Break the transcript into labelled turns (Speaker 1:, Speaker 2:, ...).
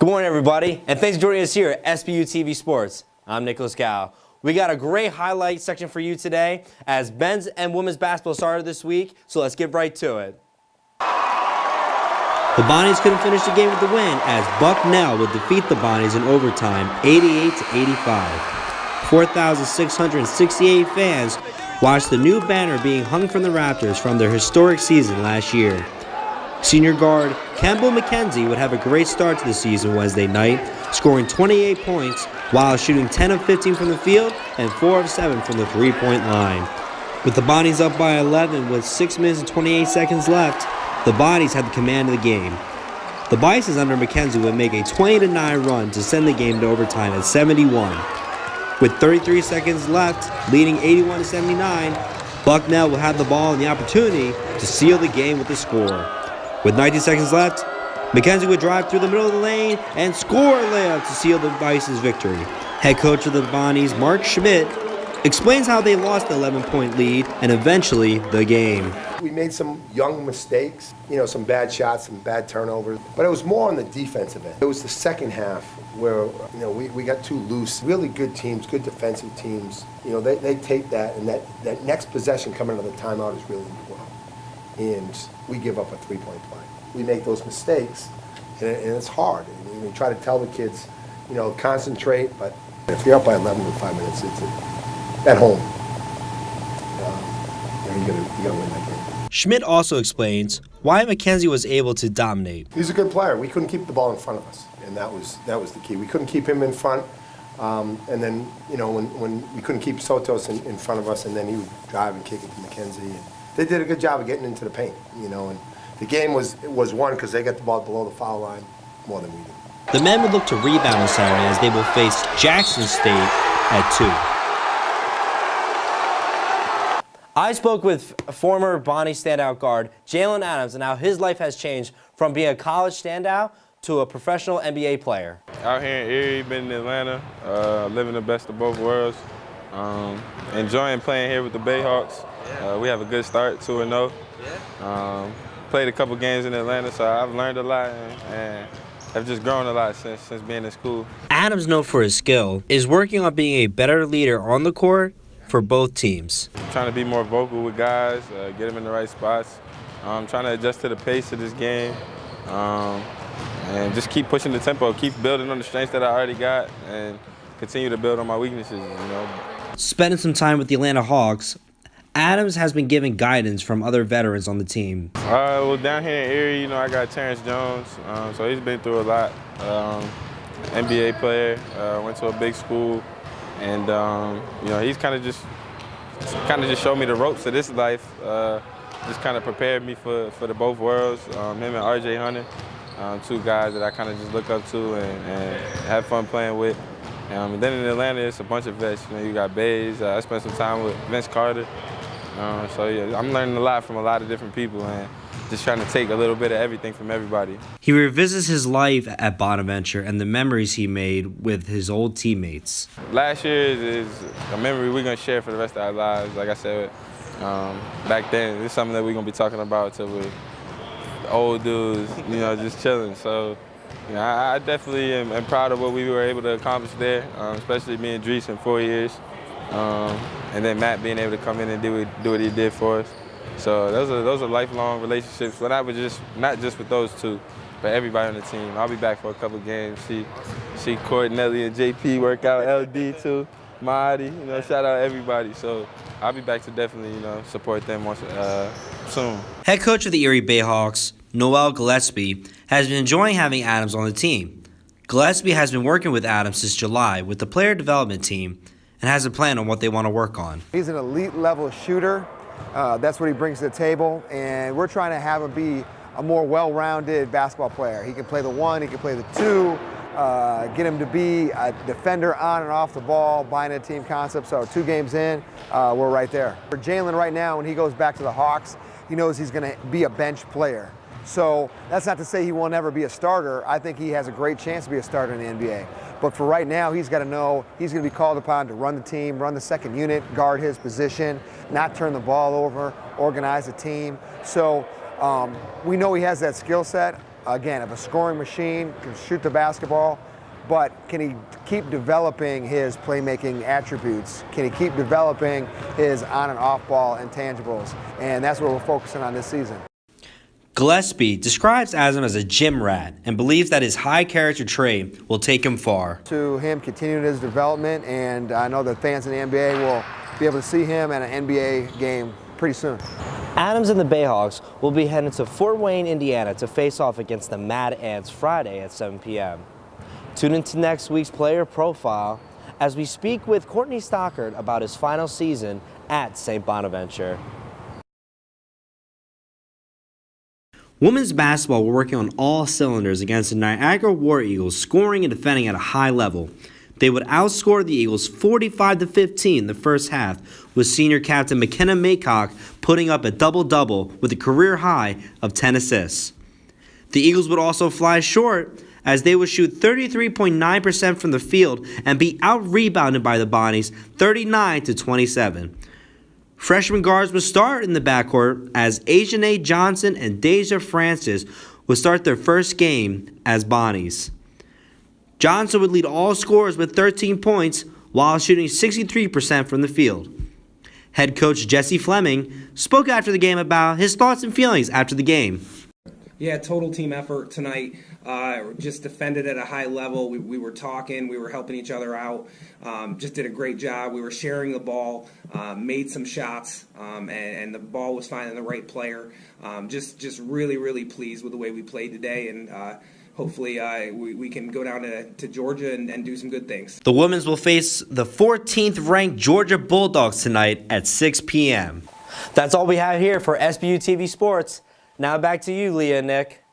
Speaker 1: Good morning, everybody, and thanks for joining us here at Sbu Tv Sports. I'm Nicholas Gow. We got a great highlight section for you today as men's and women's basketball started this week, so let's get right to it.
Speaker 2: The Bonnies couldn't finish the game with the win as Bucknell would defeat the Bonnies in overtime 88-85. 4,668 fans watched the new banner being hung from the Raptors from their historic season last year. Senior guard Campbell McKenzie would have a great start to the season Wednesday night, scoring 28 points while shooting 10 of 15 from the field and 4 of 7 from the three-point line. With the Bonnies up by 11 with 6 minutes and 28 seconds left, the Bonnies had the command of the game. The Bisons under McKenzie would make a 20-9 run to send the game to overtime at 71. With 33 seconds left, leading 81-79, Bucknell will have the ball and the opportunity to seal the game with a score. With 19 seconds left, McKenzie would drive through the middle of the lane and score a layup to seal the Bison's victory. Head coach of the Bonnies, Mark Schmidt, explains how they lost the 11-point lead and eventually the game.
Speaker 3: We made some young mistakes, some bad shots, some bad turnovers, but it was more on the defensive end. It was the second half where, we got too loose. Really good teams, good defensive teams, they take that, and that next possession coming out of the timeout is really important. And we give up a three-point play. We make those mistakes, and it's hard. And we try to tell the kids, concentrate, but if you're up by 11 with 5 minutes, it's at home. You gotta win that game.
Speaker 2: Schmidt also explains why McKenzie was able to dominate.
Speaker 3: He's a good player. We couldn't keep the ball in front of us, and that was the key. We couldn't keep him in front, and then when we couldn't keep Sotos in front of us, and then he would drive and kick it to McKenzie. And they did a good job of getting into the paint, and the game was won because they got the ball below the foul line more than we did.
Speaker 2: The men would look to rebound on Saturday as they will face Jackson State at 2.
Speaker 1: I spoke with former Bonnie standout guard Jalen Adams and how his life has changed from being a college standout to a professional NBA player.
Speaker 4: Out here in Erie, been in Atlanta, living the best of both worlds. Enjoying playing here with the Bayhawks. We have a good start, 2-0. Played a couple games in Atlanta, so I've learned a lot and have just grown a lot since being in school.
Speaker 2: Adams, known for his skill, is working on being a better leader on the court for both teams.
Speaker 4: I'm trying to be more vocal with guys, get them in the right spots. I'm trying to adjust to the pace of this game and just keep pushing the tempo, keep building on the strengths that I already got and continue to build on my weaknesses,
Speaker 2: Spending some time with the Atlanta Hawks, Adams has been given guidance from other veterans on the team.
Speaker 4: Well, down here in Erie, I got Terrence Jones, so he's been through a lot. NBA player, went to a big school, and he's kind of just showed me the ropes of this life. Just kind of prepared me for the both worlds. Him and RJ Hunter, two guys that I kind of just look up to and have fun playing with. And then in Atlanta, it's a bunch of vets. You got Bays. I spent some time with Vince Carter. So yeah, I'm learning a lot from a lot of different people and just trying to take a little bit of everything from everybody.
Speaker 2: He revisits his life at Bonaventure and the memories he made with his old teammates.
Speaker 4: Last year is a memory we're going to share for the rest of our lives. Like I said, back then, it's something that we're going to be talking about till we're old dudes, just chilling. So, I definitely am proud of what we were able to accomplish there, especially me and Dries in 4 years. And then Matt being able to come in and do what he did for us. So those are lifelong relationships. But not just with those two, but everybody on the team. I'll be back for a couple games. See Courtnelly and JP work out, LD too, Mahdi. Shout out everybody. So I'll be back to definitely support them soon.
Speaker 2: Head coach of the Erie Bayhawks, Noel Gillespie, has been enjoying having Adams on the team. Gillespie has been working with Adams since July with the player development team and has a plan on what they want to work on.
Speaker 5: He's an elite level shooter. That's what he brings to the table, and we're trying to have him be a more well-rounded basketball player. He can play the 1, he can play the 2, get him to be a defender on and off the ball, buying a team concept. So 2 games in, we're right there. For Jalen right now, when he goes back to the Hawks, he knows he's going to be a bench player. So that's not to say he will never be a starter. I think he has a great chance to be a starter in the NBA. But for right now, he's got to know he's going to be called upon to run the team, run the second unit, guard his position, not turn the ball over, organize the team. So we know he has that skill set. again, of a scoring machine, can shoot the basketball, but can he keep developing his playmaking attributes? Can he keep developing his on and off ball intangibles? And that's what we're focusing on this season.
Speaker 2: Gillespie describes Azam as a gym rat and believes that his high character trait will take him far.
Speaker 5: To him continuing his development, and I know the fans in the NBA will be able to see him at an NBA game pretty soon.
Speaker 1: Adams and the Bayhawks will be heading to Fort Wayne, Indiana to face off against the Mad Ants Friday at 7 p.m. Tune into next week's player profile as we speak with Courtney Stockard about his final season at St. Bonaventure.
Speaker 2: Women's basketball were working on all cylinders against the Niagara War Eagles, scoring and defending at a high level. They would outscore the Eagles 45-15 in the first half, with senior captain McKenna Maycock putting up a double-double with a career high of 10 assists. The Eagles would also fly short as they would shoot 33.9% from the field and be out-rebounded by the Bonnies 39-27. Freshman guards would start in the backcourt as Ajane Johnson and Deja Francis would start their first game as Bonnies. Johnson would lead all scorers with 13 points while shooting 63% from the field. Head coach Jesse Fleming spoke after the game about his thoughts and feelings after the game.
Speaker 6: Yeah, total team effort tonight. Just defended at a high level. We were talking. We were helping each other out. Just did a great job. We were sharing the ball, made some shots, and the ball was finding the right player. Just really, really pleased with the way we played today, and hopefully we can go down to Georgia and do some good things.
Speaker 2: The women's will face the 14th-ranked Georgia Bulldogs tonight at 6 p.m.
Speaker 1: That's all we have here for Sbu TV Sports. Now back to you, Leah and Nick.